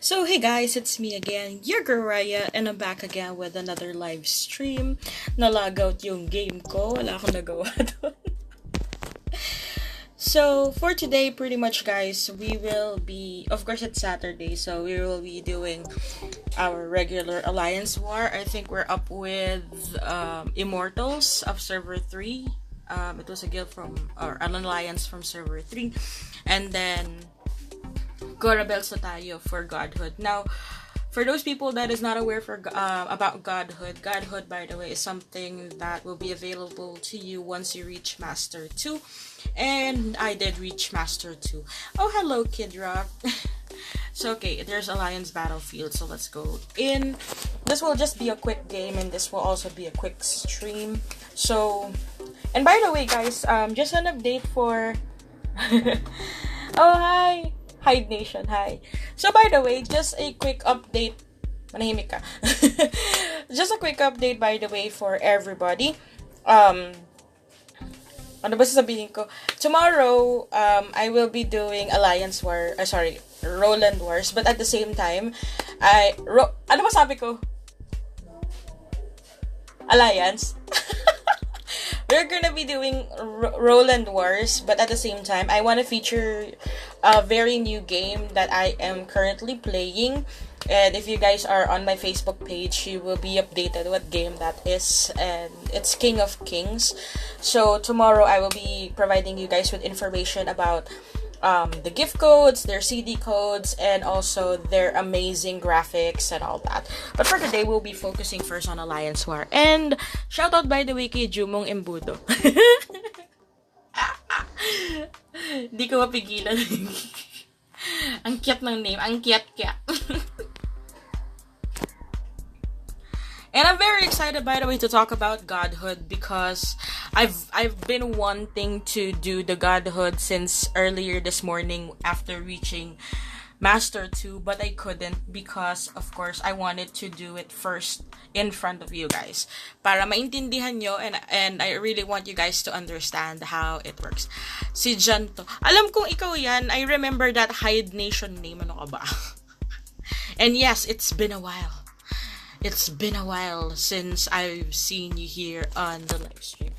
So hey guys, it's me again, your girl Raya, and I'm back again with another live stream. Nalag out yung game ko, wala akong nagawa doon. So for today, pretty much guys, we will be, of course it's Saturday, so we will be doing our regular Alliance War. I think we're up with Immortals of Server 3. It was a guild or an alliance from Server 3. And then Gorabels na tayo for Godhood. Now, for those people that is not aware about Godhood, Godhood, by the way, is something that will be available to you once you reach Master 2. And I did reach Master 2. Oh, hello, Kid Rock. So, okay, there's Alliance Battlefield, so let's go in. This will just be a quick game, and this will also be a quick stream. So, and by the way, guys, just an update for... Oh, hi! Hide Nation, hi. So, by the way, just a quick update. Manahimik ka. Just a quick update, by the way, for everybody. Ano ba sasabihin ko? Tomorrow, I will be doing Alliance War, Roland Wars, but at the same time, ano ba sabi ko? Alliance? We're gonna be doing Roland Wars, but at the same time, I want to feature a very new game that I am currently playing. And if you guys are on my Facebook page, you will be updated what game that is. And it's King of Kings. So tomorrow, I will be providing you guys with information about the gift codes, their CD codes, and also their amazing graphics and all that. But for today, we'll be focusing first on Alliance War. And shout out, by the way, kay Jumong Embudo. Di ko mapigilan. Ang cute ng name. Ang cute. And I'm very excited, by the way, to talk about Godhood because I've been wanting to do the Godhood since earlier this morning after reaching Master 2, but I couldn't because, of course, I wanted to do it first in front of you guys para maintindihan nyo, and I really want you guys to understand how it works. Si Janto. Alam kong ikaw yan. I remember that Hide Nation name. Ano ka ba? And yes, it's been a while. It's been a while since I've seen you here on the live stream.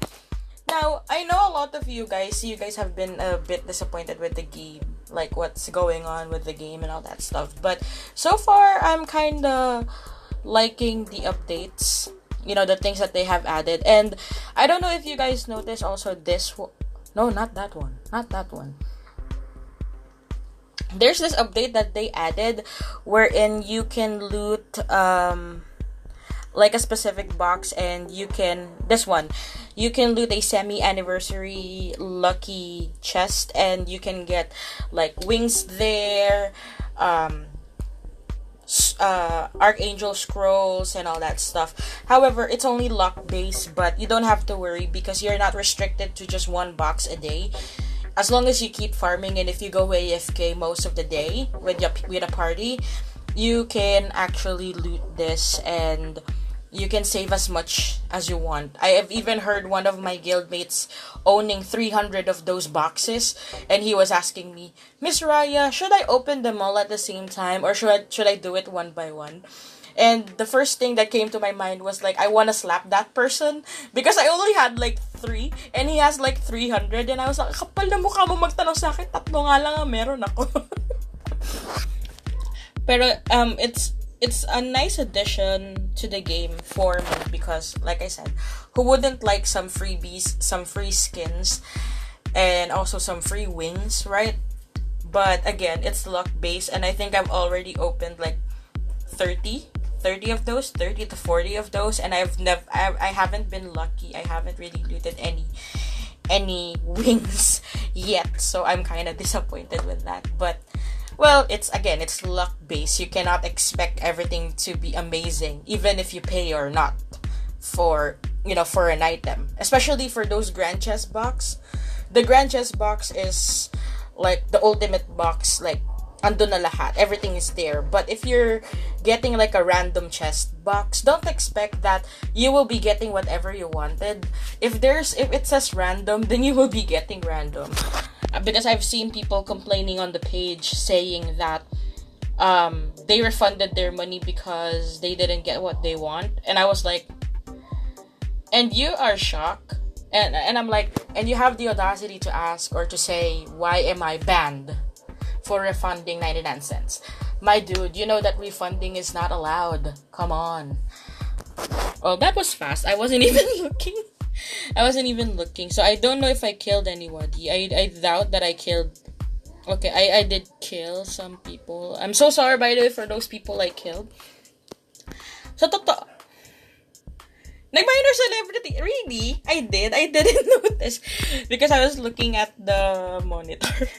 Now, I know a lot of you guys have been a bit disappointed with the game, like what's going on with the game and all that stuff. But so far, I'm kind of liking the updates, the things that they have added. And I don't know if you guys noticed also this. No, not that one. Not that one. There's this update that they added wherein you can loot like a specific box, and you can loot a semi-anniversary lucky chest, and you can get like wings there, archangel scrolls and all that stuff. However, it's only luck based, but you don't have to worry because you're not restricted to just one box a day. As long as you keep farming, and if you go AFK most of the day with a party, you can actually loot this and you can save as much as you want. I have even heard one of my guildmates owning 300 of those boxes, and he was asking me, Miss Raya, should I open them all at the same time, or should I do it one by one? And the first thing that came to my mind was like, I want to slap that person because I only had like 3 and he has like 300, and I was like, kapal na mukha mo magtanong sa akin, 3 nga lang ang meron ako. Pero it's a nice addition to the game for me because, like I said, who wouldn't like some freebies, some free skins, and also some free wings, right? But again, it's luck based, and I think I've already opened like 30 of those, 30 to 40 of those, and I haven't been lucky. I haven't really looted any wings yet, so I'm kind of disappointed with that. But well, it's luck based. You cannot expect everything to be amazing, even if you pay or not for an item. Especially for those grand chest box. The grand chest box is like the ultimate box, like andun na lahat. Everything is there. But if you're getting like a random chest box, don't expect that you will be getting whatever you wanted. If it says random, then you will be getting random. Because I've seen people complaining on the page saying that they refunded their money because they didn't get what they want. And I was like, and you are shocked. And I'm like, and you have the audacity to ask or to say, why am I banned for refunding 99 cents? My dude, you know that refunding is not allowed. Come on. Oh, that was fast. I wasn't even looking. So I don't know if I killed anybody. I doubt that I killed. Okay, I did kill some people. I'm so sorry, by the way, for those people I killed. So, totoo. Nag-minor celebrity. Really? I didn't notice. Because I was looking at the monitor.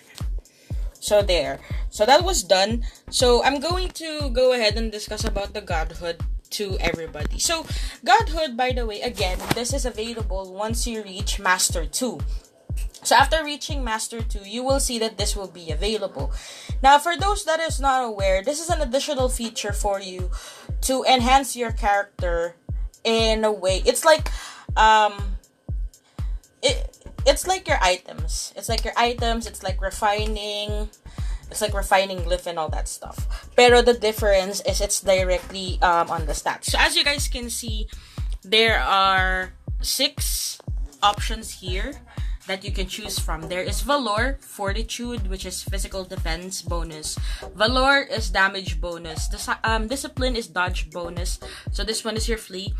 So, there. So, that was done. So, I'm going to go ahead and discuss about the Godhood to everybody. So, Godhood, by the way, again, this is available once you reach Master 2. So after reaching Master 2, you will see that this will be available. Now, for those that is not aware, this is an additional feature for you to enhance your character in a way. It's like, it's like your items. It's like refining. It's like refining glyph and all that stuff. Pero the difference is it's directly on the stats. So as you guys can see, there are 6 options here that you can choose from. There is Valor, Fortitude, which is physical defense bonus. Valor is damage bonus. Discipline is dodge bonus. So this one is your flee.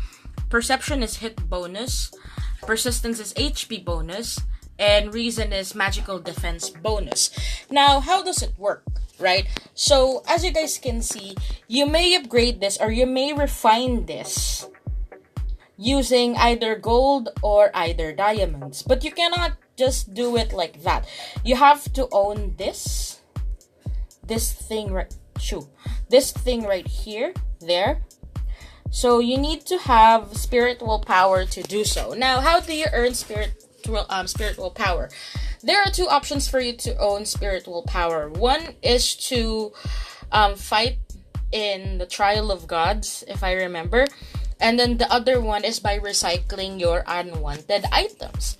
Perception is hit bonus. Persistence is HP bonus. And Reason is magical defense bonus. Now, how does it work, right? So, as you guys can see, you may upgrade this or you may refine this using either gold or either diamonds. But you cannot just do it like that. You have to own this thing right here, there. So you need to have spiritual power to do so. Now, how do you earn spiritual power? There are 2 options for you to own spiritual power. One is to fight in the Trial of Gods, if I remember. And then the other one is by recycling your unwanted items.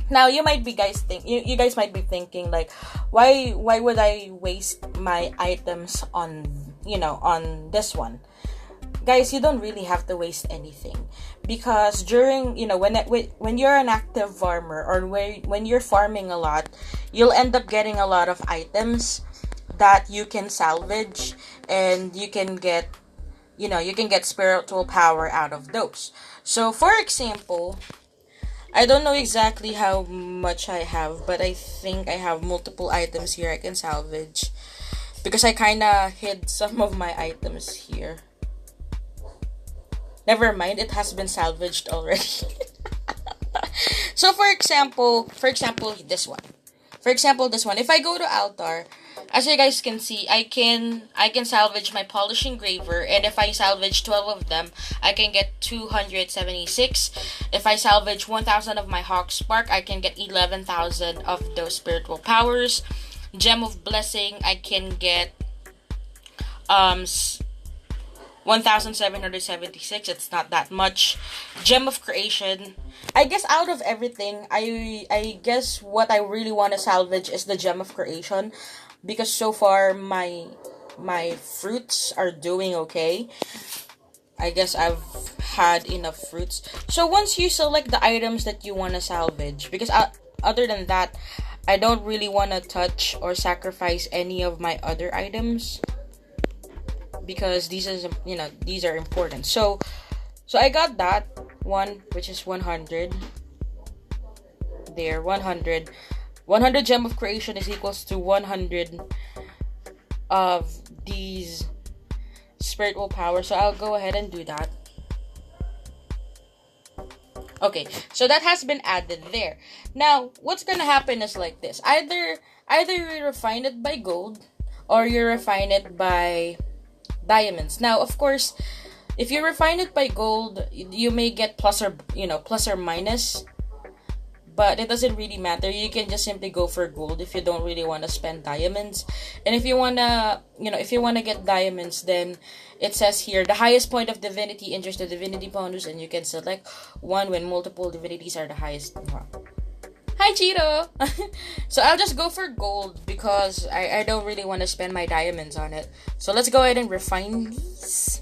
Now, you guys might be thinking like, why would I waste my items on this one? Guys, you don't really have to waste anything, because during, when you're an active farmer or when you're farming a lot, you'll end up getting a lot of items that you can salvage, and you can get spiritual power out of those. So, for example, I don't know exactly how much I have, but I think I have multiple items here I can salvage, because I kind of hid some of my items here. Never mind, it has been salvaged already. So, for example, this one. If I go to altar, as you guys can see, I can salvage my polish engraver, and if I salvage 12 of them, I can get 276. If I salvage 1,000 of my hawk spark, I can get 11,000 of those spiritual powers. Gem of blessing, I can get 1,776. It's not that much. Gem of creation, I guess out of everything, I guess what I really want to salvage is the gem of creation, because so far my fruits are doing okay. I guess I've had enough fruits. So once you select the items that you want to salvage, because other than that, I don't really want to touch or sacrifice any of my other items, because these are important. So I got that one, which is 100. There, 100 gem of creation is equals to 100 of these spiritual power. So I'll go ahead and do that. Okay, so that has been added there. Now, what's gonna happen is like this. Either you refine it by gold, or you refine it by diamonds. Now, of course, if you refine it by gold, you may get plus or minus, but it doesn't really matter. You can just simply go for gold if you don't really want to spend diamonds. And if you wanna get diamonds, then it says here the highest point of divinity enters the divinity bonus, and you can select one when multiple divinities are the highest. Hi, Cheeto! So I'll just go for gold because I don't really want to spend my diamonds on it. So let's go ahead and refine these.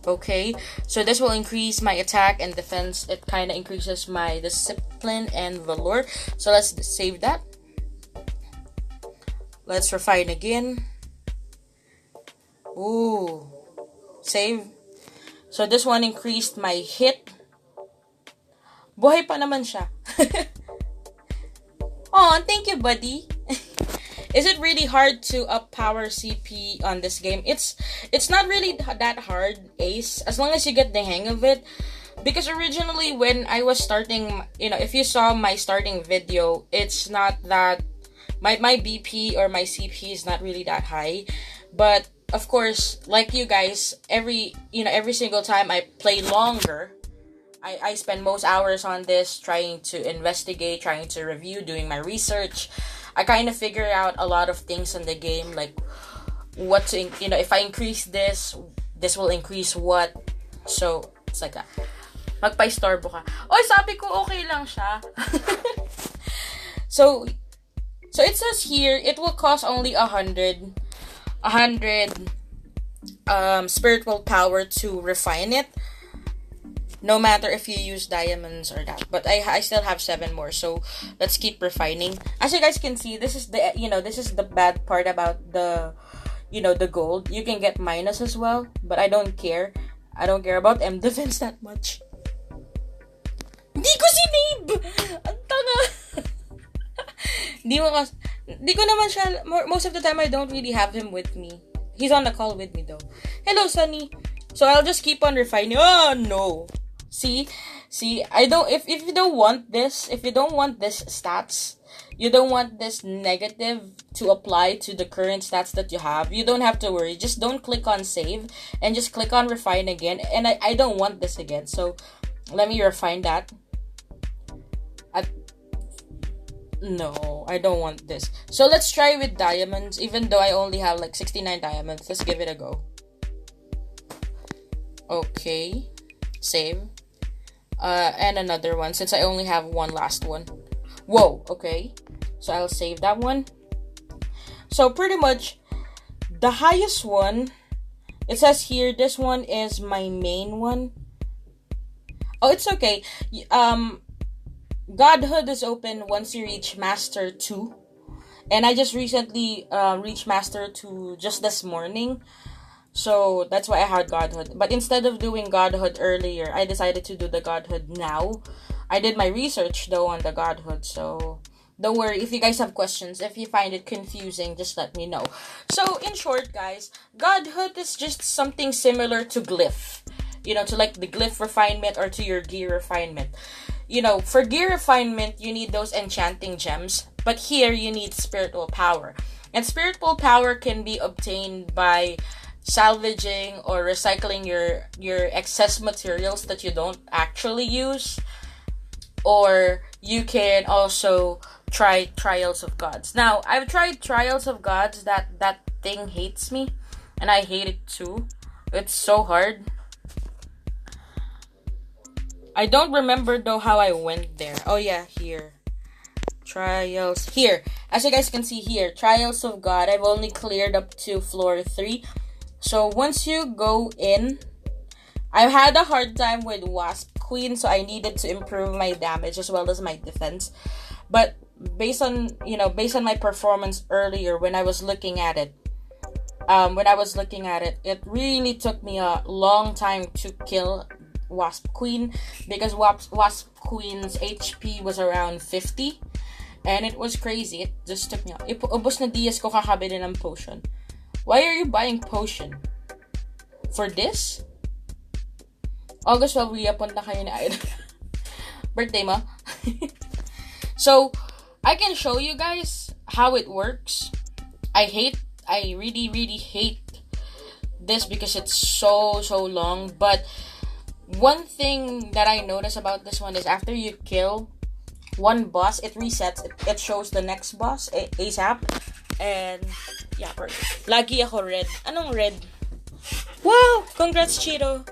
Okay, so this will increase my attack and defense. It kind of increases my discipline and valor. So let's save that. Let's refine again. Ooh. Save. So this one increased my hit. Buhay pa naman siya. Aw, thank you, buddy. Is it really hard to up power CP on this game? It's not really that hard, Ace, as long as you get the hang of it. Because originally when I was starting, if you saw my starting video, it's not that my BP or my CP is not really that high. But of course, like you guys, every single time I play longer, I spend most hours on this, trying to investigate, trying to review, doing my research. I kind of figure out a lot of things in the game, like what to, if I increase this will increase what. So, it's like that. Magpa-istorbo ka. Oy, sabi ko okay lang siya. So it says here, it will cost only 100 spiritual power to refine it. No matter if you use diamonds or that. But I still have 7 more. So let's keep refining. As you guys can see, this is the bad part about the the gold. You can get minus as well, but I don't care. I don't care about M defense that much. Hindi ko sinib! Ang tanga! Di ko naman siya, most of the time I don't really have him with me. He's on the call with me though. Hello, Sunny. So I'll just keep on refining. Oh no. See, if you don't want this, stats, you don't want this negative to apply to the current stats that you have, you don't have to worry. Just don't click on save and just click on refine again. And I don't want this again. So let me refine that. No, I don't want this. So let's try with diamonds, even though I only have like 69 diamonds. Let's give it a go. Okay. Save. And another one, since I only have one last one. Whoa, okay. So I'll save that one. So pretty much, the highest one, it says here, this one is my main one. Oh, it's okay. Godhood is open once you reach Master 2. And I just recently reached Master 2 just this morning. So that's why I had Godhood. But instead of doing Godhood earlier, I decided to do the Godhood now. I did my research though on the Godhood. So don't worry, if you guys have questions, if you find it confusing, just let me know. So in short, guys, Godhood is just something similar to Glyph. To like the Glyph refinement or to your gear refinement. For gear refinement, you need those enchanting gems. But here, you need spiritual power. And spiritual power can be obtained by salvaging or recycling your excess materials that you don't actually use. Or you can also try Trials of Gods. Now, I've tried Trials of Gods. That thing hates me. And I hate it too. It's so hard. I don't remember though how I went there. Oh yeah, here. Trials. Here. As you guys can see here, Trials of God. I've only cleared up to floor 3. So once you go in, I've had a hard time with Wasp Queen, so I needed to improve my damage as well as my defense. But based on my performance earlier when I was looking at it, it really took me a long time to kill Wasp Queen, because Wasp Queen's HP was around 50, and it was crazy. It just took me out. Ubos na dias ko kakabili ng potion. Why are you buying potion? For this? August 12, punta kayo na idol. Birthday mo? So, I can show you guys how it works. I really, really hate this because it's so long, but one thing that I notice about this one is after you kill one boss, it resets. It shows the next boss ASAP. And yeah, lagi ako red. Anong red? Wow! Congrats, Cheeto.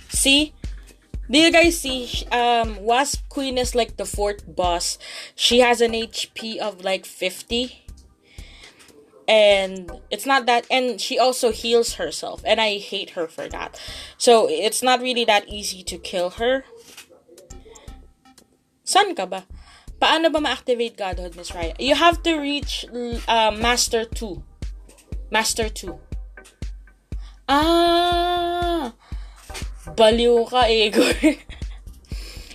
See? Do you guys see? Wasp Queen is like the fourth boss. She has an HP of like 50. And it's not that, and she also heals herself, and I hate her for that. So it's not really that easy to kill her. San ka ba? Paano ba ma-activate Godhood, Miss Raya? You have to reach Master 2. Master 2. Ah! Baliw ka, Igor.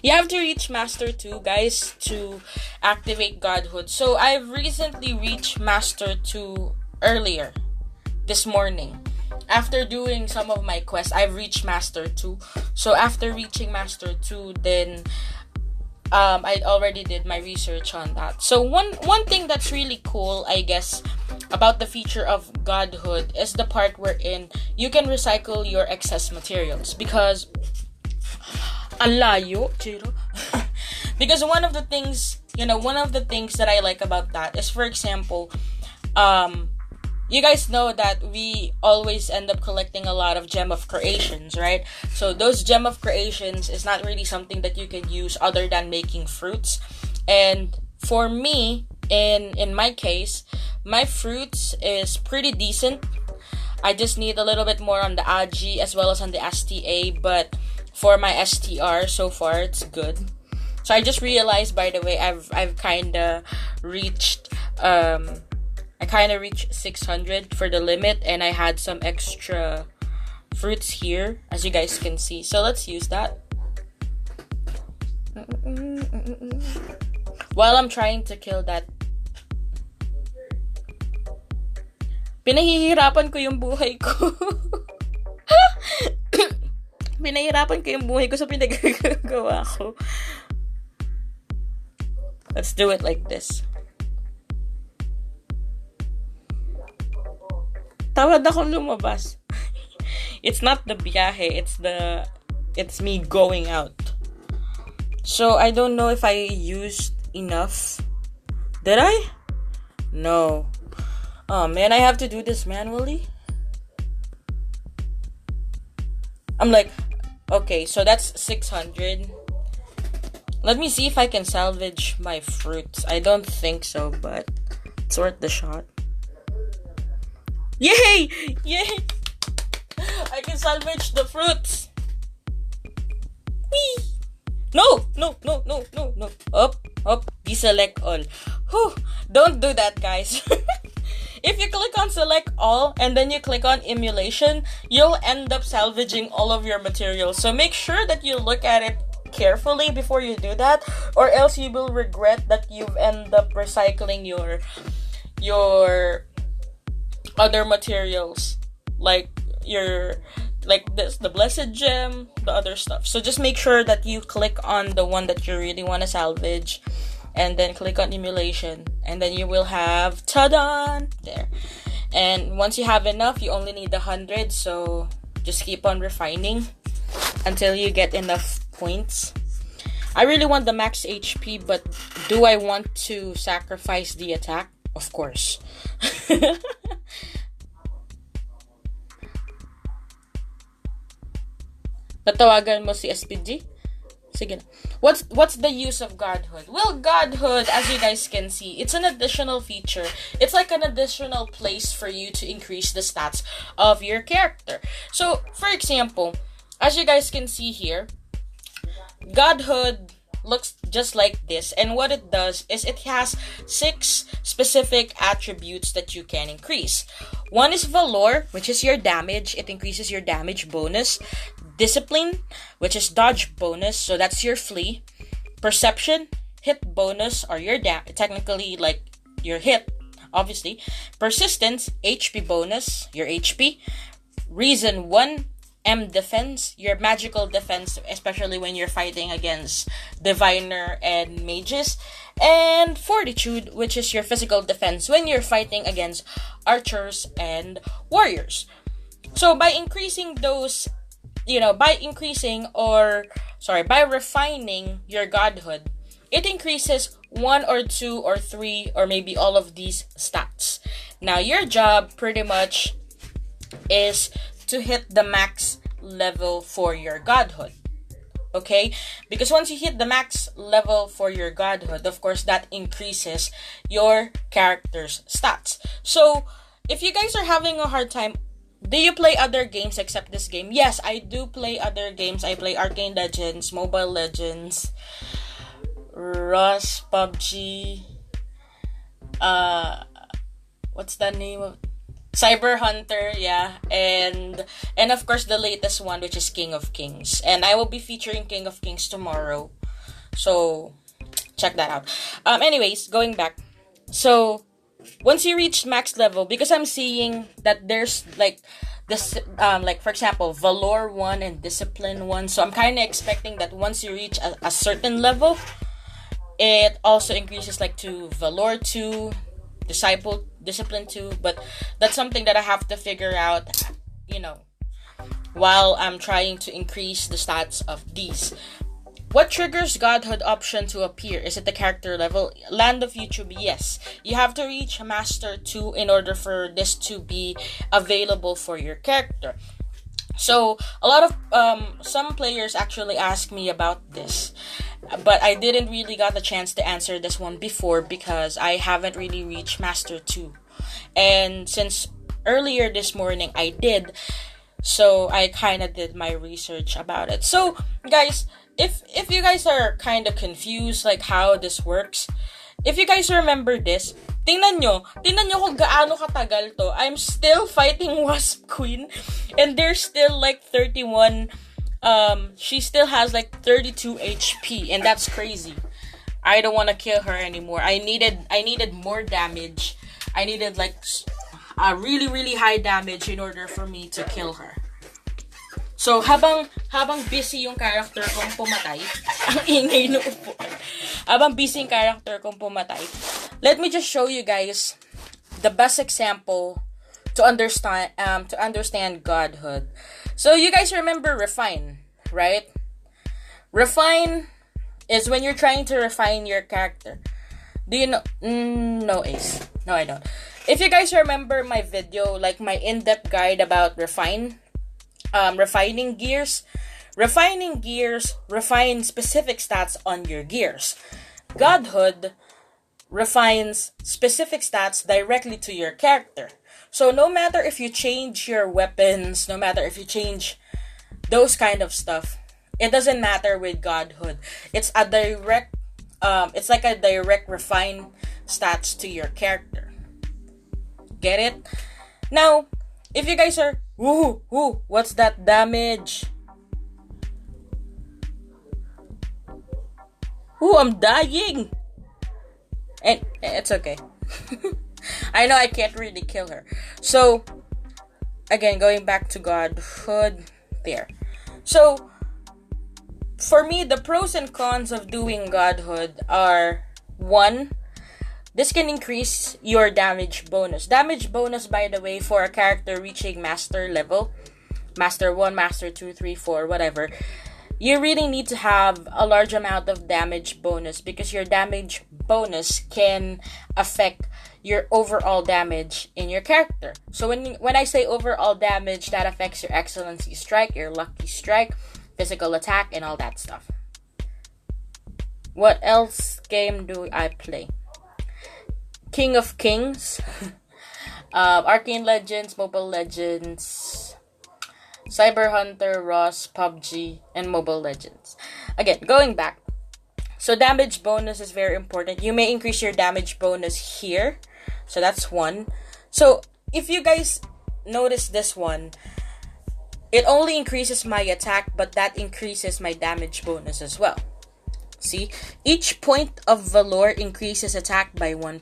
You have to reach Master 2, guys, to activate Godhood. So, I've recently reached Master 2 earlier, this morning. After doing some of my quests, I've reached Master 2. So, after reaching Master 2, then I already did my research on that. So, one thing that's really cool, I guess, about the feature of Godhood is the part wherein you can recycle your excess materials. Because alayo, Chiro. Because one of the things that I like about that is, for example, you guys know that we always end up collecting a lot of gem of creations, right? So those gem of creations is not really something that you can use other than making fruits. And for me, in my case, my fruits is pretty decent. I just need a little bit more on the AGI as well as on the STA, but for my STR, so far, it's good. So I just realized, by the way, I've kind of reached, I kind of reached 600 for the limit, and I had some extra fruits here, as you guys can see. So let's use that. While I'm trying to kill that. Pinahihirapan ko yung buhay ko. Pinahirapan ko yung buhay ko sa pinagagawa ko. Let's do it like this. Tawad ako lumabas. It's not the biyahe, it's me going out. So I don't know if I used enough. Did I? No. Oh man, I have to do this manually. I'm like, okay, so that's 600. Let me see if I can salvage my fruits. I don't think so, but it's worth the shot. Yay! Yay! I can salvage the fruits. Whee! No! Up. Deselect all. Whew. Don't do that, guys. If you click on select all and then you click on emulation, you'll end up salvaging all of your materials. So make sure that you look at it carefully before you do that, or else you will regret that you've end up recycling your other materials, like the blessed gem, the other stuff. So just make sure that you click on the one that you really want to salvage, and then click on emulation, and then you will have ta-da there. And once you have enough, you only need 100, so just keep on refining until you get enough points. I really want the max HP, but do I want to sacrifice the attack? Of course. Tatawagan mo si SPG? Sige na. What's the use of Godhood? Well, Godhood, as you guys can see, it's an additional feature. It's like an additional place for you to increase the stats of your character. So, for example, as you guys can see here, Godhood looks just like this, and what it does is it has 6 specific attributes that you can increase. One is Valor, which is your damage. It increases your damage bonus. Discipline, which is dodge bonus, so that's your flee. Perception, hit bonus, or your technically like your hit, obviously. Persistence, HP bonus, your HP. Reason 1, M defense, your magical defense, especially when you're fighting against diviner and mages. And fortitude, which is your physical defense when you're fighting against archers and warriors. So by increasing those, by refining your Godhood, it increases 1 or 2 or 3 or maybe all of these stats. Now your job pretty much is to hit the max level for your Godhood. okay? Because once you hit the max level for your Godhood, of course, that increases your character's stats. So, if you guys are having a hard time, do you play other games except this game? Yes, I do play other games. I play Arcane Legends, Mobile Legends, Rust, PUBG, what's the name of Cyber Hunter, yeah, and of course the latest one, which is King of Kings, and I will be featuring King of Kings tomorrow, so check that out. Anyways, going back, so once you reach max level, because I'm seeing that there's like this, like for example, Valor 1 and Discipline 1, so I'm kind of expecting that once you reach a certain level, it also increases like to Valor 2, Discipline 2, but that's something that I have to figure out, while I'm trying to increase the stats of these. What triggers Godhood option to appear? Is it the character level? Land of YouTube, yes. You have to reach Master 2 in order for this to be available for your character. So, a lot of, some players actually ask me about this, but I didn't really got the chance to answer this one before because I haven't really reached Master 2. And since earlier this morning I did, so I kind of did my research about it. So, guys, if you guys are kind of confused like how this works, if you guys remember this, tingnan nyo kung gaano katagal to. I'm still fighting Wasp Queen, and there's still like 31, she still has like 32 HP, and that's crazy. I don't want to kill her anymore. I needed more damage. I needed like a really, really high damage in order for me to kill her. So, habang busy yung character kong pumatay, ang ingay ng upuan. Habang busy yung character kong pumatay, let me just show you guys the best example to understand Godhood. So, you guys remember Refine, right? Refine is when you're trying to refine your character. Do you know? No, Ace. No, I don't. If you guys remember my video, like my in-depth guide about refining gears refine specific stats on your gears. Godhood refines specific stats directly to your character. So no matter if you change your weapons, no matter if you change those kind of stuff, it doesn't matter with Godhood. It's a direct, it's like a direct refine stats to your character. Get it? Now, if you guys are, what's that damage? I'm dying! And it's okay. I know I can't really kill her. So, again, going back to Godhood, there. So, for me, the pros and cons of doing Godhood are, 1, this can increase your damage bonus. Damage bonus, by the way, for a character reaching Master level, Master 1, Master 2, 3, 4, whatever, you really need to have a large amount of damage bonus because your damage bonus can affect your overall damage in your character. So when I say overall damage, that affects your Excellency Strike, your Lucky Strike, physical attack, and all that stuff. What else game do I play? King of Kings, Arcane Legends, Mobile Legends, Cyber Hunter, Rust, PUBG, and Mobile Legends. Again, going back. So damage bonus is very important. You may increase your damage bonus here. So that's 1. So if you guys notice this one, it only increases my attack, but that increases my damage bonus as well. See, each point of Valor increases attack by 1%.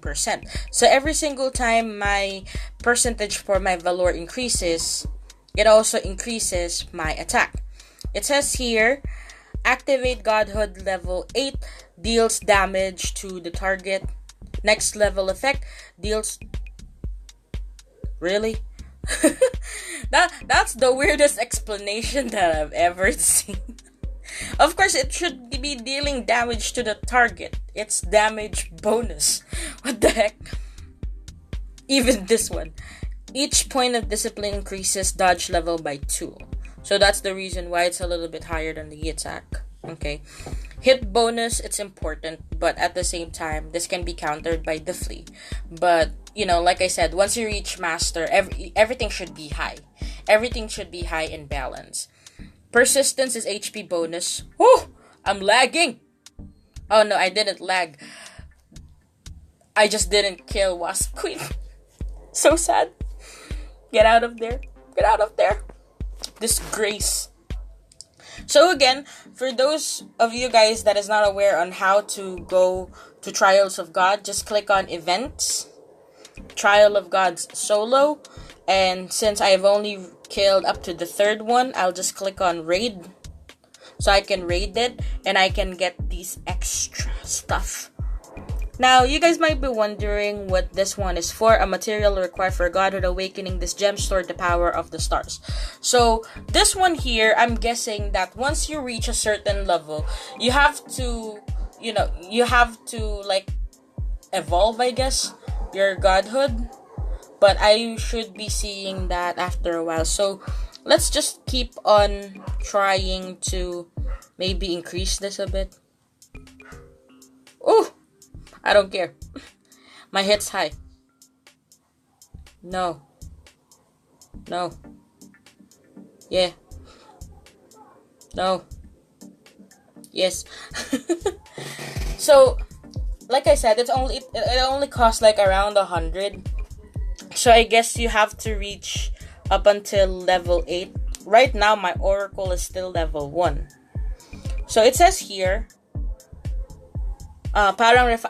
So every single time my percentage for my Valor increases, it also increases my attack. It says here, activate Godhood level 8, deals damage to the target. Next level effect, deals... Really? That's the weirdest explanation that I've ever seen. Of course, it should be dealing damage to the target. It's damage bonus. What the heck? Even this one. Each point of discipline increases dodge level by 2. So that's the reason why it's a little bit higher than the attack. Okay. Hit bonus, it's important, but at the same time, this can be countered by the flea. But, like I said, once you reach master, everything should be high. Everything should be high in balance. Persistence is HP bonus. Whew! I'm lagging! Oh no, I didn't lag. I just didn't kill Wasp Queen. So sad. Get out of there. Get out of there. Disgrace. So again, for those of you guys that is not aware on how to go to Trials of God, just click on Events, Trial of God's Solo, and since I've only killed up to the third one, I'll just click on Raid, so I can raid it, and I can get these extra stuff. Now, you guys might be wondering what this one is for. A material required for Godhood Awakening. This gem stored the power of the stars. So, this one here, I'm guessing that once you reach a certain level, you have to, evolve, I guess, your Godhood. But I should be seeing that after a while. So, let's just keep on trying to maybe increase this a bit. Ooh! I don't care. My hit's high. No. Yeah. No. Yes. So, like I said, it only costs like around 100. So I guess you have to reach up until level 8. Right now, my Oracle is still level 1. So it says here,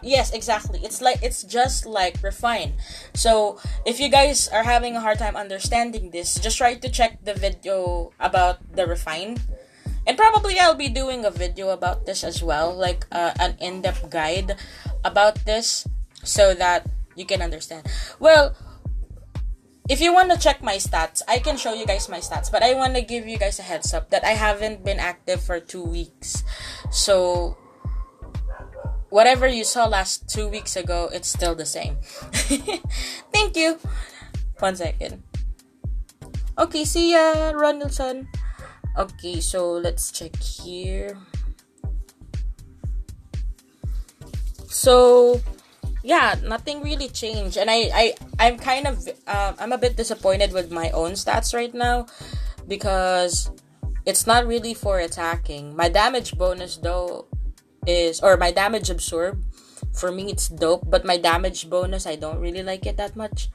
yes, exactly. It's just like refine. So if you guys are having a hard time understanding this, just try to check the video about the refine. And probably I'll be doing a video about this as well, like an in-depth guide about this, so that you can understand. Well, if you want to check my stats, I can show you guys my stats, but I want to give you guys a heads up that I haven't been active for 2 weeks. So whatever you saw last 2 weeks ago, it's still the same. Thank you. 1 second. Okay, see ya, Ronaldson. Okay, so let's check here. So, yeah, nothing really changed. And I'm kind of, I'm a bit disappointed with my own stats right now, because it's not really for attacking. My damage bonus, though, my damage absorb, for me it's dope, but my damage bonus, I don't really like it that much.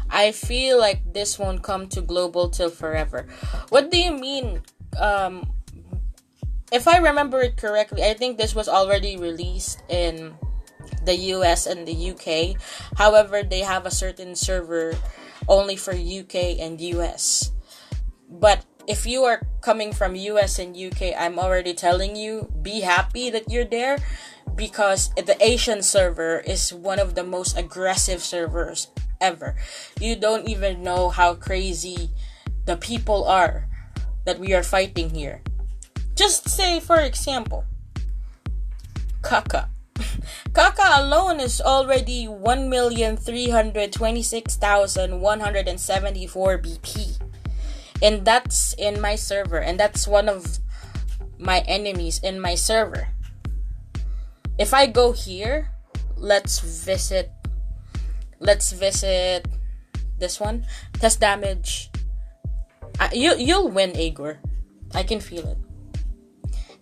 I feel like this won't come to global till forever. What do you mean? If I remember it correctly, I think this was already released in the US and the UK. However, they have a certain server only for UK and US. But if you are coming from US and UK, I'm already telling you, be happy that you're there, because the Asian server is one of the most aggressive servers ever. You don't even know how crazy the people are that we are fighting here. Just say, for example, Kaka. Kaka alone is already 1,326,174 BP. And that's in my server. And that's one of my enemies in my server. If I go here, let's visit this one. Test damage. You'll win, Igor. I can feel it.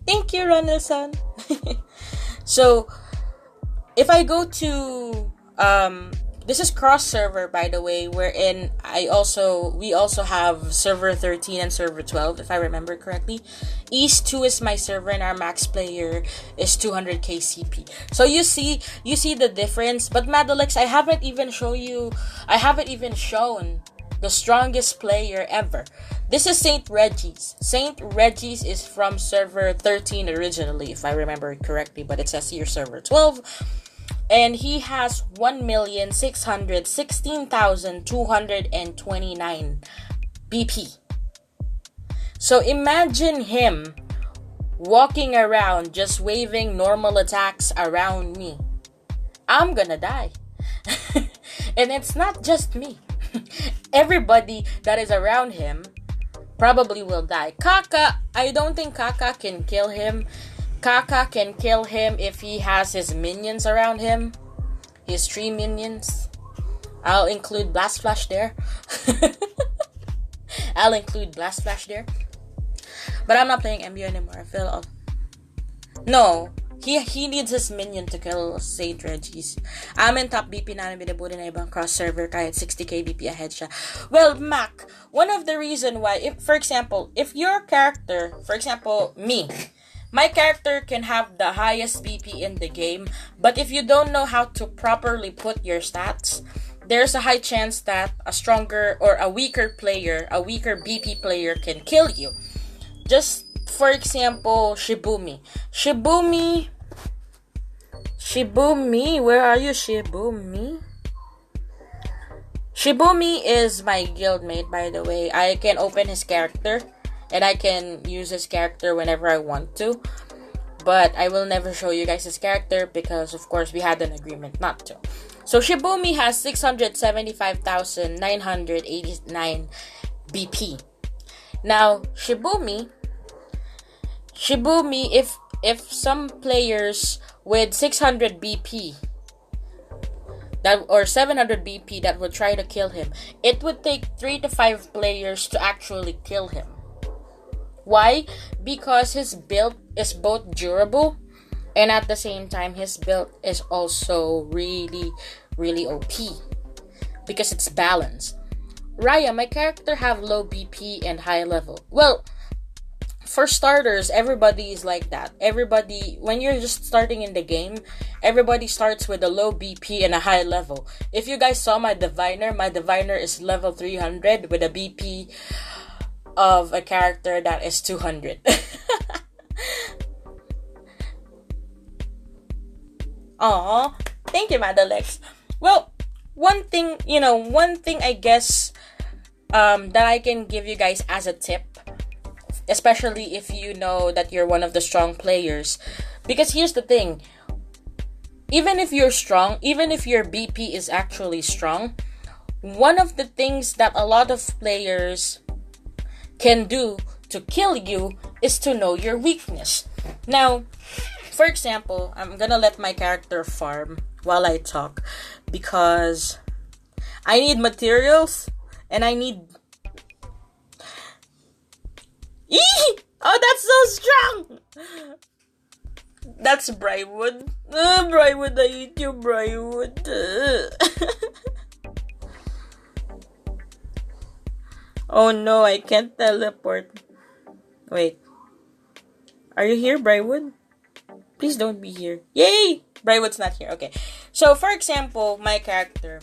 Thank you, Ronaldson. So, if I go to this is cross server, by the way, wherein we also have server 13 and server 12, if I remember correctly. East 2 is my server, and our max player is 200k CP. So you see the difference. But Madalex, I haven't even shown the strongest player ever. This is Saint Reggie's. Saint Reggie's is from server 13 originally, if I remember it correctly, but it says here server 12. And he has 1,616,229 BP. So imagine him walking around just waving normal attacks around me. I'm gonna die. And it's not just me. Everybody that is around him probably will die. Kaka, I don't think Kaka can kill him. Kaka can kill him if he has his minions around him. His 3 minions. I'll include Blast Flash there. I'll include Blast Flash there. But I'm not playing MU anymore. I feel... No. He needs his minion to kill Sage Regis. Amin top BP namin binabuti na ibang cross-server kahit 60k BP ahead siya. Well, Mac, one of the reason why, for example, if your character, for example, me, my character can have the highest BP in the game, but if you don't know how to properly put your stats, there's a high chance that a stronger or a weaker player, a weaker BP player can kill you. Just, for example, Shibumi, where are you, Shibumi? Shibumi is my guildmate, by the way. I can open his character, and I can use his character whenever I want to. But I will never show you guys his character because, of course, we had an agreement not to. So, Shibumi has 675,989 BP. Now, Shibumi, if some players with 600 BP or 700 BP that would try to kill him, it would take 3 to 5 players to actually kill him. Why? Because his build is both durable and at the same time his build is also really, really OP because it's balanced. Raya, my character have low BP and high level. Well, for starters, everybody is like that. Everybody, when you're just starting in the game, everybody starts with a low BP and a high level. If you guys saw my diviner is level 300 with a BP of a character that is 200. Aww, thank you, Madalex. Well, one thing I guess that I can give you guys as a tip, especially if you know that you're one of the strong players. Because here's the thing. Even if you're strong, even if your BP is actually strong, one of the things that a lot of players can do to kill you is to know your weakness. Now, for example, I'm gonna let my character farm while I talk because I need materials and I need... Oh, that's so strong! That's Briarwood. Briarwood, I hate you, Briarwood. Oh no, I can't teleport. Wait. Are you here, Briarwood? Please don't be here. Yay! Briarwood's not here. Okay. So, for example, my character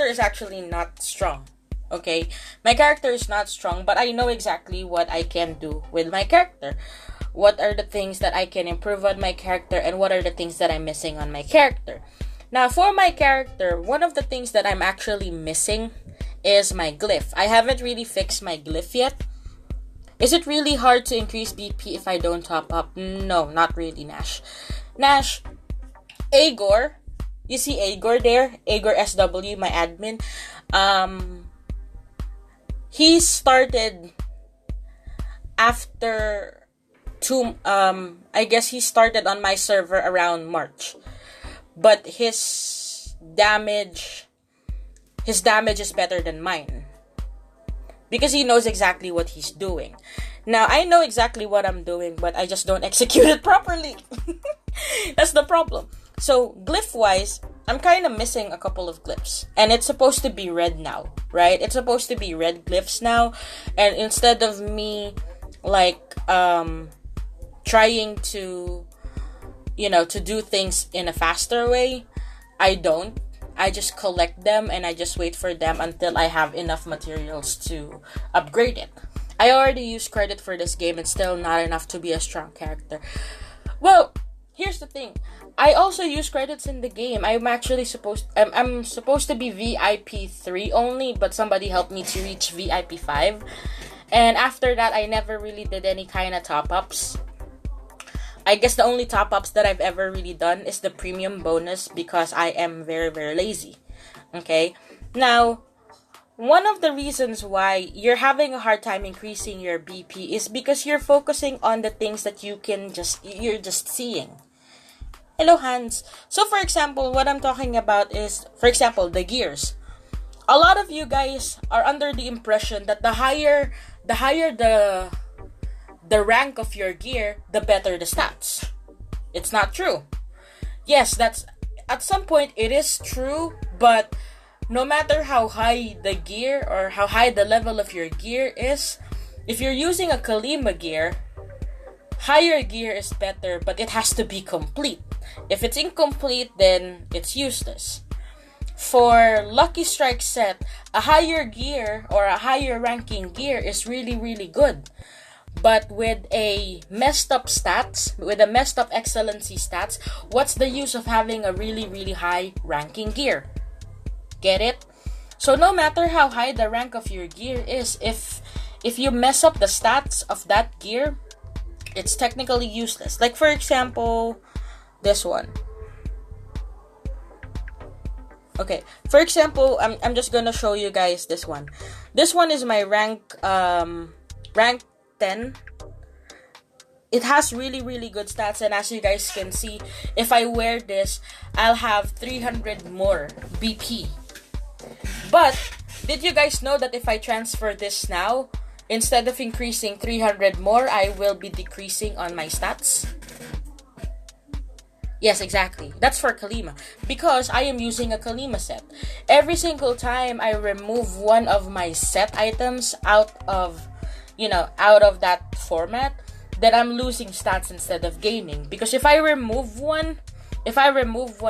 is actually not strong. Okay, my character is not strong, but I know exactly what I can do with my character. What are the things that I can improve on my character, and what are the things that I'm missing on my character. Now, for my character, one of the things that I'm actually missing is my glyph. I haven't really fixed my glyph yet. Is it really hard to increase BP if I don't top up? No, not really, Nash. Nash, Agor, you see Agor there? Agor SW, my admin. He started after I guess he started on my server around March. But his damage is better than mine. Because he knows exactly what he's doing. Now, I know exactly what I'm doing, but I just don't execute it properly. That's the problem. So, glyph-wise, I'm kind of missing a couple of glyphs. And it's supposed to be red now, right? It's supposed to be red glyphs now. And instead of me, trying to, to do things in a faster way, I don't. I just collect them and I just wait for them until I have enough materials to upgrade it. I already used credit for this game and still not enough to be a strong character. Well, here's the thing. I also use credits in the game. I'm supposed to be VIP 3 only, but somebody helped me to reach VIP 5. And after that, I never really did any kind of top-ups. I guess the only top-ups that I've ever really done is the premium bonus because I am very, very lazy. Okay? Now, one of the reasons why you're having a hard time increasing your BP is because you're focusing on the things that you're just seeing. Hello, Hans. So, for example, what I'm talking about is, for example, the gears. A lot of you guys are under the impression that the rank of your gear, the better the stats. It's not true. Yes, that's at some point it is true, but no matter how high the gear or how high the level of your gear is, if you're using a Kalima gear, higher gear is better, but it has to be complete. If it's incomplete, then it's useless. For Lucky Strike set, a higher gear or a higher ranking gear is really, really good. But with a messed up excellency stats, what's the use of having a really, really high ranking gear? Get it? So no matter how high the rank of your gear is, if you mess up the stats of that gear, it's technically useless. Like, for example, this one. Okay, for example, I'm just gonna show you guys this one. This one is my rank 10. It has really, really good stats, and as you guys can see, if I wear this, I'll have 300 more BP. But did you guys know that if I transfer this now, instead of increasing 300 more, I will be decreasing on my stats? Yes, exactly. That's for Kalima. Because I am using a Kalima set. Every single time I remove one of my set items out of that format, then I'm losing stats instead of gaining. Because if I remove one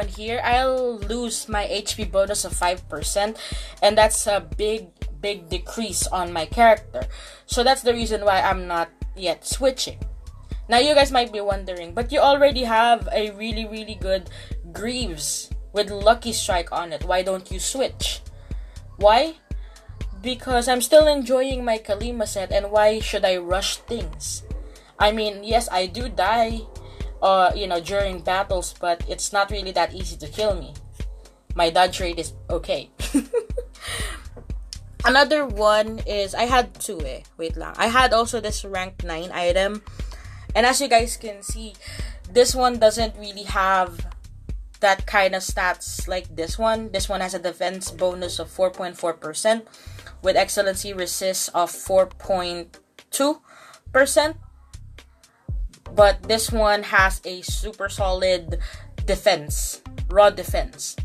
here, I'll lose my HP bonus of 5%, and that's a big decrease on my character. So that's the reason why I'm not yet switching. Now you guys might be wondering, but you already have a really, really good Greaves with Lucky Strike on it. Why don't you switch? Why? Because I'm still enjoying my Kalima set, and why should I rush things? I mean, yes, I do die during battles, but it's not really that easy to kill me. My dodge rate is okay. Another one is, I had two wait lang. I had also this rank 9 item, and as you guys can see, this one doesn't really have that kind of stats like this one. This one has a defense bonus of 4.4% with excellency resist of 4.2%. But this one has a super solid defense, raw defense.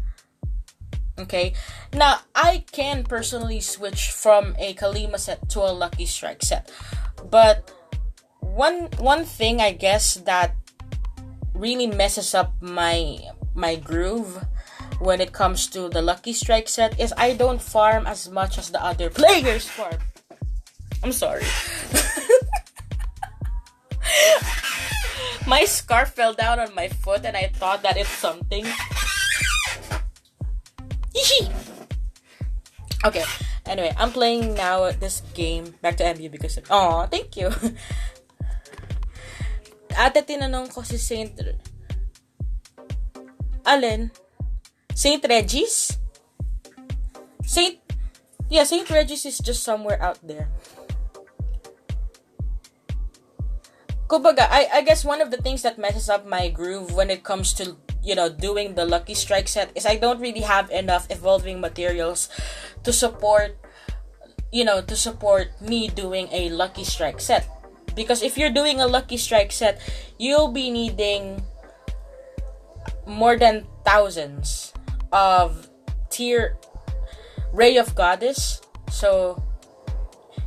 Okay, now I can personally switch from a Kalima set to a Lucky Strike set, but one thing I guess that really messes up my groove when it comes to the Lucky Strike set is I don't farm as much as the other players farm. I'm sorry. My scarf fell down on my foot and I thought that it's something. Okay, anyway, I'm playing now this game. Back to MU because thank you. Ate, tinanong ko si Saint Regis? Saint Regis is just somewhere out there. Kumbaga, I guess one of the things that messes up my groove when it comes to, doing the Lucky Strike set is I don't really have enough evolving materials to support me doing a Lucky Strike set. Because if you're doing a Lucky Strike set, you'll be needing more than thousands of tier Ray of Goddess. So,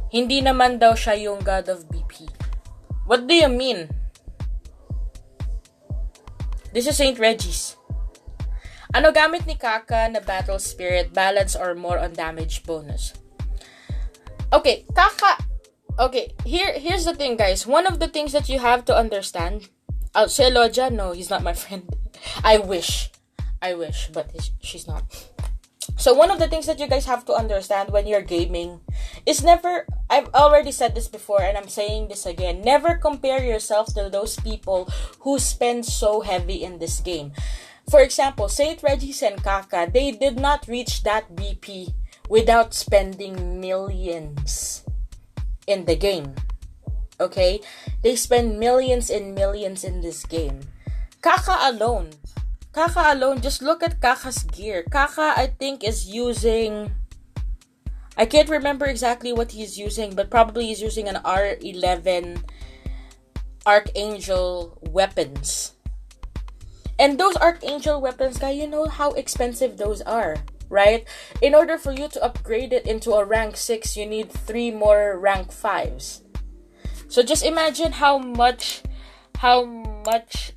hindi naman daw siya yung God of BP. What do you mean? This is Saint Regis. Ano gamit ni Kaka na Battle Spirit, balance or more on damage bonus? Okay, Kaka. Okay, here's the thing, guys. One of the things that you have to understand. Si Elodia, no, he's not my friend. I wish, but she's not. So one of the things that you guys have to understand when you're gaming is never, I've already said this before and I'm saying this again, never compare yourself to those people who spend so heavy in this game. For example, Saint Regis and Kaka, they did not reach that BP without spending millions in the game. Okay? They spend millions and millions in this game. Kaka alone, just look at Kaka's gear. Kaka, I think, is using... I can't remember exactly what he's using, but probably he's using an R11 Archangel weapons. And those Archangel weapons, guys, you know how expensive those are, right? In order for you to upgrade it into a rank 6, you need 3 more rank 5s. So just imagine how much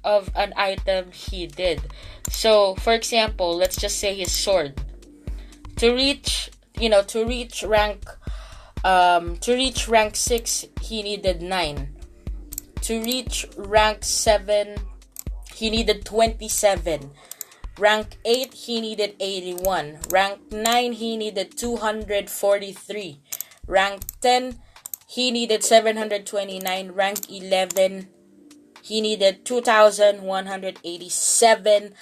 of an item he did. So, for example, let's just say his sword. To reach rank 6, he needed 9. To reach rank 7, he needed 27. Rank 8, he needed 81. Rank 9, he needed 243. Rank 10, he needed 729. Rank 11, he needed 2,187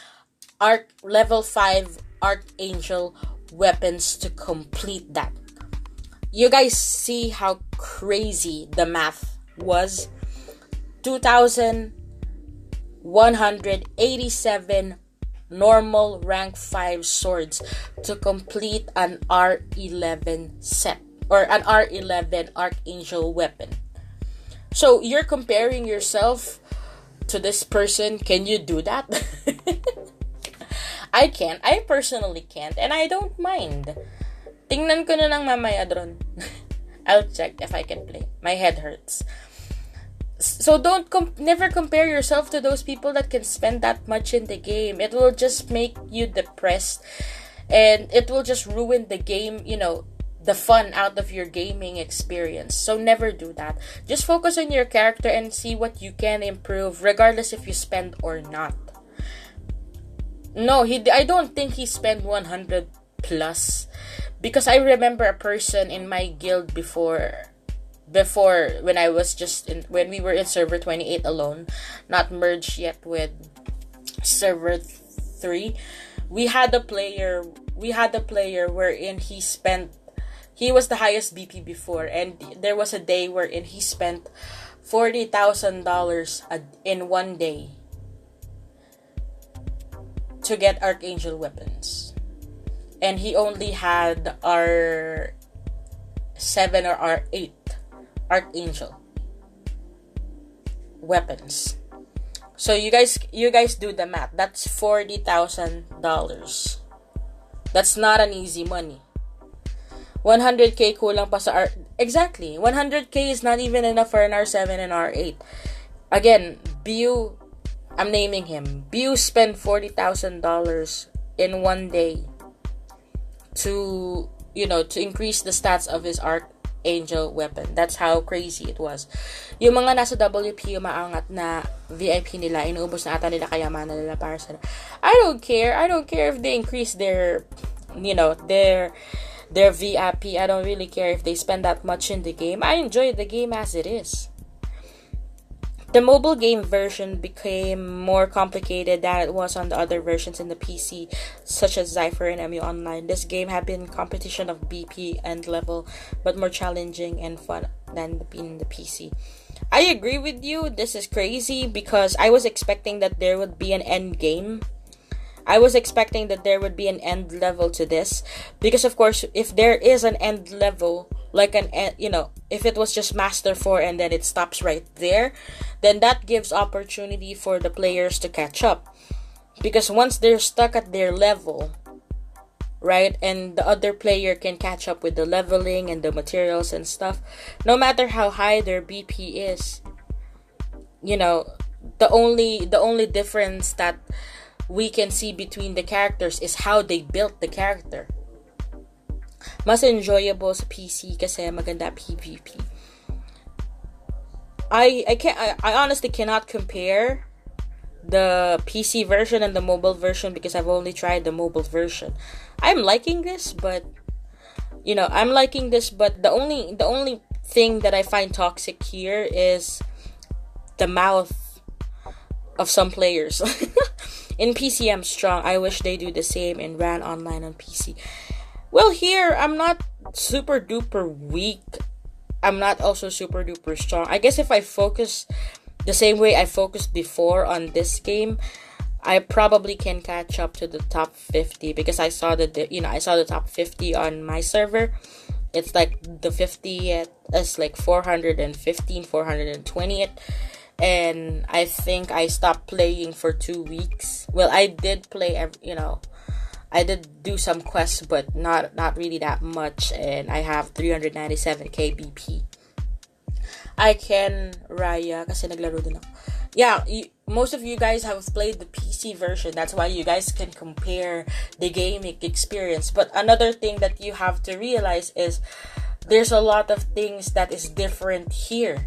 level 5 Archangel weapons to complete that. You guys see how crazy the math was? 2,187 normal rank 5 swords to complete an R11 set, or an R11 Archangel weapon. So you're comparing yourself to this person. Can you do that? I can't. I personally can't. And I don't mind. Tingnan ko na lang mamaya dron. I'll check if I can play. My head hurts. So never compare yourself to those people that can spend that much in the game. It will just make you depressed. And it will just ruin the game, the fun out of your gaming experience. So never do that. Just focus on your character and see what you can improve, regardless if you spend or not. No, I don't think he spent 100 plus, because I remember a person in my guild before when we were in server 28 alone, not merged yet with server 3. We had a player wherein he was the highest BP before, and there was a day wherein he spent $40,000 in one day to get Archangel weapons. And he only had R7 or R8 Archangel weapons. So you guys do the math. That's $40,000. That's not an easy money. 100k kulang pa sa Exactly. 100k is not even enough for an R7 and R8. Again, Bu, I'm naming him. Bu spent $40,000 in one day to increase the stats of his Archangel weapon. That's how crazy it was. Yung mga nasa WP, umaangat na VIP nila, inuubos na ata nila kayamanan nila para sa... I don't care if they increase their VIP. I don't really care if they spend that much in the game. I enjoy the game as it is. The mobile game version became more complicated than it was on the other versions in the PC, such as Zypher and MU Online. This game had been competition of BP and level, but more challenging and fun than in the PC. I agree with you. This is crazy because I was expecting that there would be an end game. I was expecting that there would be an end level to this, because of course, if there is an end level, like if it was just Master 4 and then it stops right there, then that gives opportunity for the players to catch up. Because once they're stuck at their level, right, and the other player can catch up with the leveling and the materials and stuff, no matter how high their BP is, the only difference that we can see between the characters is how they built the character. Mas enjoyable sa PC kasi maganda PvP. I honestly cannot compare the PC version and the mobile version because I've only tried the mobile version. I'm liking this, but the only thing that I find toxic here is the mouth of some players. In PC, I'm strong. I wish they do the same and ran online on PC. Well, here I'm not super duper weak. I'm not also super duper strong. I guess if I focus the same way I focused before on this game, I probably can catch up to the top 50 because I saw the top 50 on my server. It's like the 50th is like 415, 420th. And I think I stopped playing for 2 weeks. Well, I did play, I did do some quests, but not really that much. And I have 397 KBP. I can Raya kasi naglaro din ako. Yeah, most of you guys have played the PC version. That's why you guys can compare the gaming experience. But another thing that you have to realize is there's a lot of things that is different here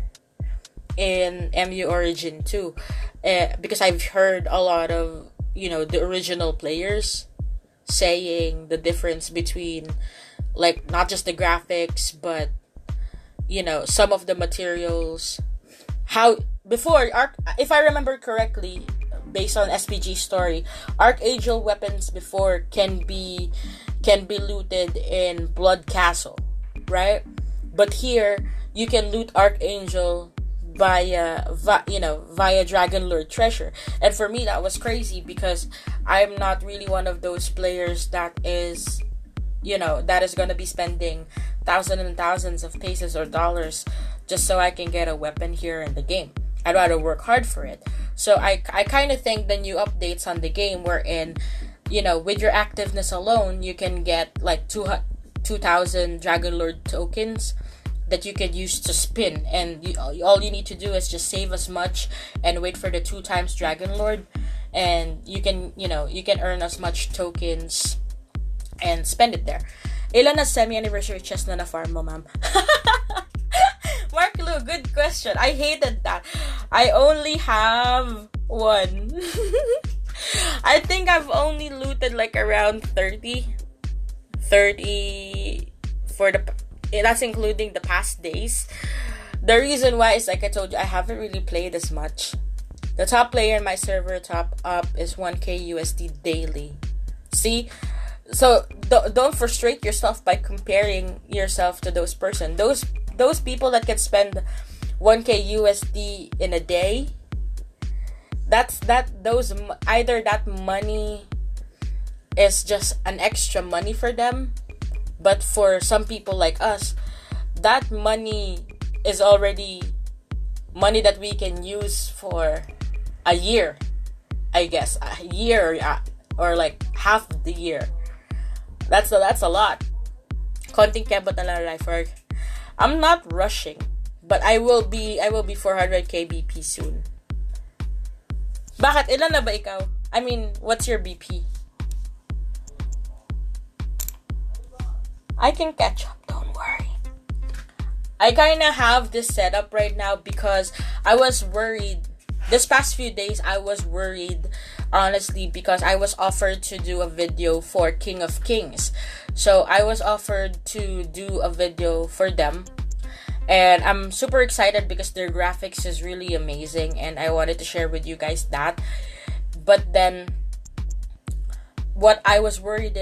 in MU Origin too. Because I've heard a lot of, the original players saying the difference between, like, not just the graphics, but some of the materials. How before if I remember correctly, based on SPG story, Archangel weapons before can be looted in Blood Castle, right? But here you can loot Archangel via Dragon Lord treasure. And for me that was crazy because I'm not really one of those players that is gonna be spending thousands and thousands of pesos or dollars just so I can get a weapon here in the game. I'd rather work hard for it. So I kind of think the new updates on the game wherein, with your activeness alone, you can get like 2,000 Dragon Lord tokens that you can use to spin. And all you need to do is just save as much and wait for the 2 times Dragon Lord. And you can earn as much tokens and spend it there. Ilan na semi-anniversary chest na farm mo, ma'am? Mark Lou, good question. I hated that. I only have one. I think I've only looted like around 30 for that's including the past days. The reason why is, like I told you, I haven't really played as much. The top player in my server top up is 1k USD daily. See? So don't frustrate yourself by comparing yourself to those person. Those people that can spend 1k USD in a day, either that money is just an extra money for them, but for some people like us, that money is already money that we can use for a year, I guess, a year or like half the year. That's a lot. Konting kebot na lang life work. I'm not rushing, but I will be 400 KBP soon. Bakit? Ilan na ba ikaw? I mean, what's your BP? I can catch up, don't worry. I kinda have this setup right now because I was worried. This past few days, I was worried, honestly, because I was offered to do a video for King of Kings. So I was offered to do a video for them. And I'm super excited because their graphics is really amazing. And I wanted to share with you guys that. But then, what I was worried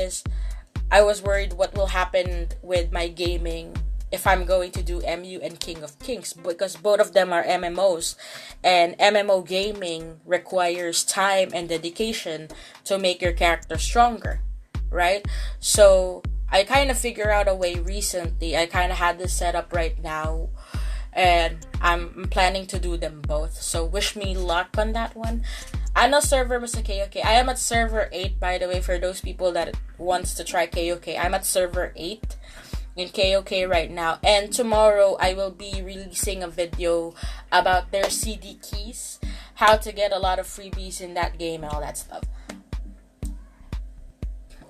what will happen with my gaming if I'm going to do MU and King of Kings, because both of them are MMOs, and MMO gaming requires time and dedication to make your character stronger, right? So I kind of figured out a way recently. I kind of had this set up right now, and I'm planning to do them both. So wish me luck on that one. Ano server mo sa KOK? I am at server 8, by the way, for those people that wants to try KOK. I'm at server 8 in KOK right now. And tomorrow, I will be releasing a video about their CD keys, how to get a lot of freebies in that game and all that stuff.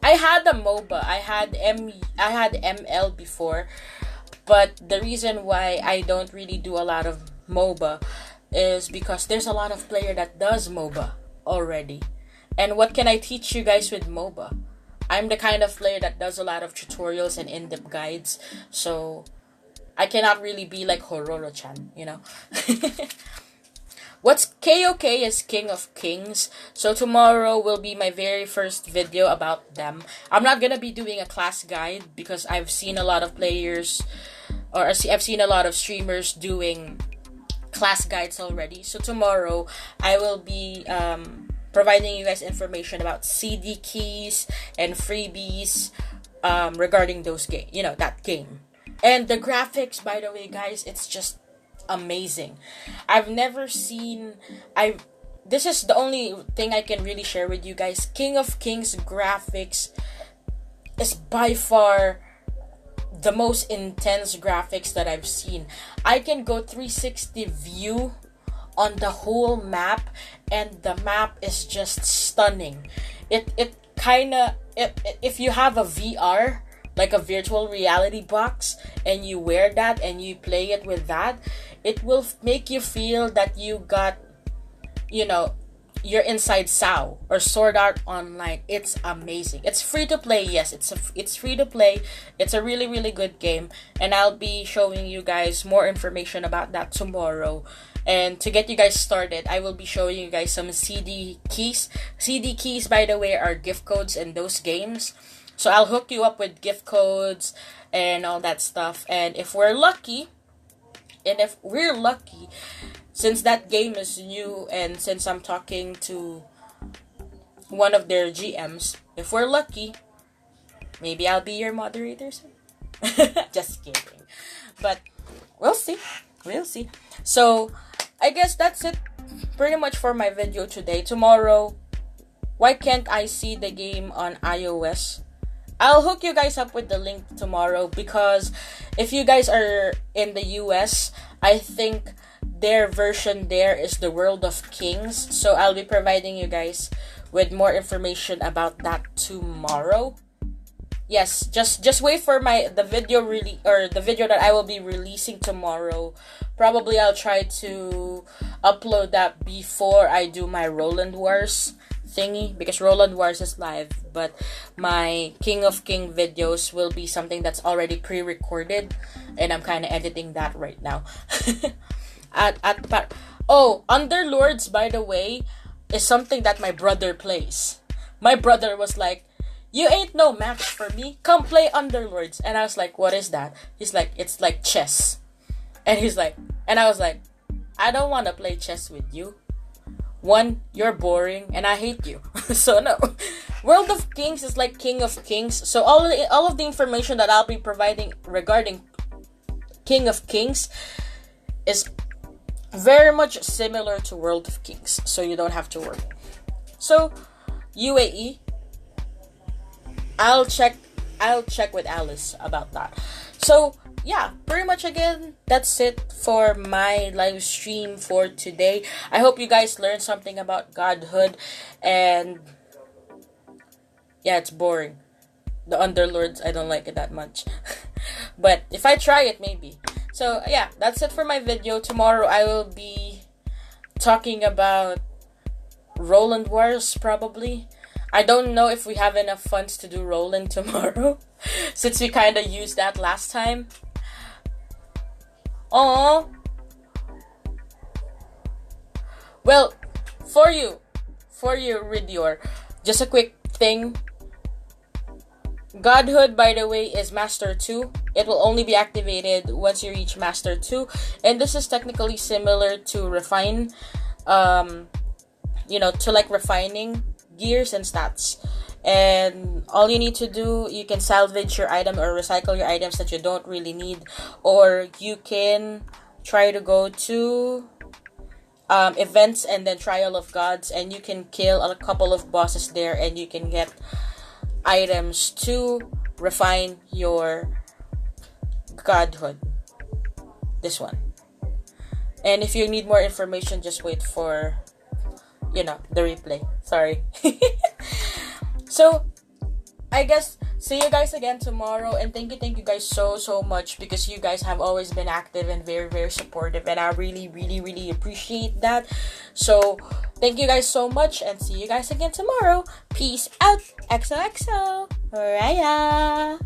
I had a MOBA. I had ML before, but the reason why I don't really do a lot of MOBA is because there's a lot of player that does MOBA already. And what can I teach you guys with MOBA? I'm the kind of player that does a lot of tutorials and in-depth guides, so I cannot really be like Hororo-chan, you know? What's KOK is King of Kings. So tomorrow will be my very first video about them. I'm not gonna be doing a class guide because I've seen a lot of players, or I've seen a lot of streamers doing class guides already. So tomorrow I will be providing you guys information about CD keys and freebies regarding those that game. And the graphics, by the way, guys, it's just amazing. I've never seen this is the only thing I can really share with you guys. King of Kings graphics is by far the most intense graphics that I've seen. I can go 360 view on the whole map, and the map is just stunning. It kind of, if you have a VR, like a virtual reality box, and you wear that and you play it with that, it will make you feel that you got, you're inside SAO or Sword Art Online. It's amazing. It's free to play. Yes, it's free to play. It's a really, really good game, and I'll be showing you guys more information about that tomorrow. And to get you guys started, I will be showing you guys some CD keys. CD keys, by the way, are gift codes in those games. So I'll hook you up with gift codes and all that stuff. And if we're lucky, since that game is new, and since I'm talking to one of their GMs, if we're lucky, maybe I'll be your moderator soon. Just kidding. But we'll see. So I guess that's it pretty much for my video today. Tomorrow, why can't I see the game on iOS? I'll hook you guys up with the link tomorrow, because if you guys are in the US, I think their version there is the World of Kings. So I'll be providing you guys with more information about that tomorrow. Yes, just wait for the video that I will be releasing tomorrow. Probably I'll try to upload that before I do my Roland Wars thingy, because Roland Wars is live, but my King of King videos will be something that's already pre-recorded, and I'm kind of editing that right now. Underlords, by the way, is something that my brother plays. My brother was like, "You ain't no match for me. Come play Underlords." And I was like, "What is that?" He's like, "It's like chess." And I was like, "I don't want to play chess with you. One, you're boring, and I hate you." So no. World of Kings is like King of Kings. So all of the information that I'll be providing regarding King of Kings is very much similar to World of Kings. So you don't have to worry. So UAE, I'll check with Alice about that. So yeah, pretty much again, that's it for my live stream for today. I hope you guys learned something about Godhood, and yeah, it's boring. The Underlords, I don't like it that much. But if I try it, maybe. So yeah, that's it for my video. Tomorrow I will be talking about Roland Wars, probably. I don't know if we have enough funds to do Roland tomorrow, since we kind of used that last time. Oh, well, for you, Ridior, just a quick thing. Godhood, by the way, is Master 2. It will only be activated once you reach Master 2. And this is technically similar to Refine, to like refining gears and stats. And all you need to do, you can salvage your item or recycle your items that you don't really need. Or you can try to go to events and then Trial of Gods, and you can kill a couple of bosses there, and you can get items to refine your Godhood. This one. And if you need more information, just wait for, the replay. Sorry. So, I guess, see you guys again tomorrow. And thank you guys so much, because you guys have always been active and very, very supportive. And I really, really, really appreciate that. So, thank you guys so much, and see you guys again tomorrow. Peace out. XOXO. Raya.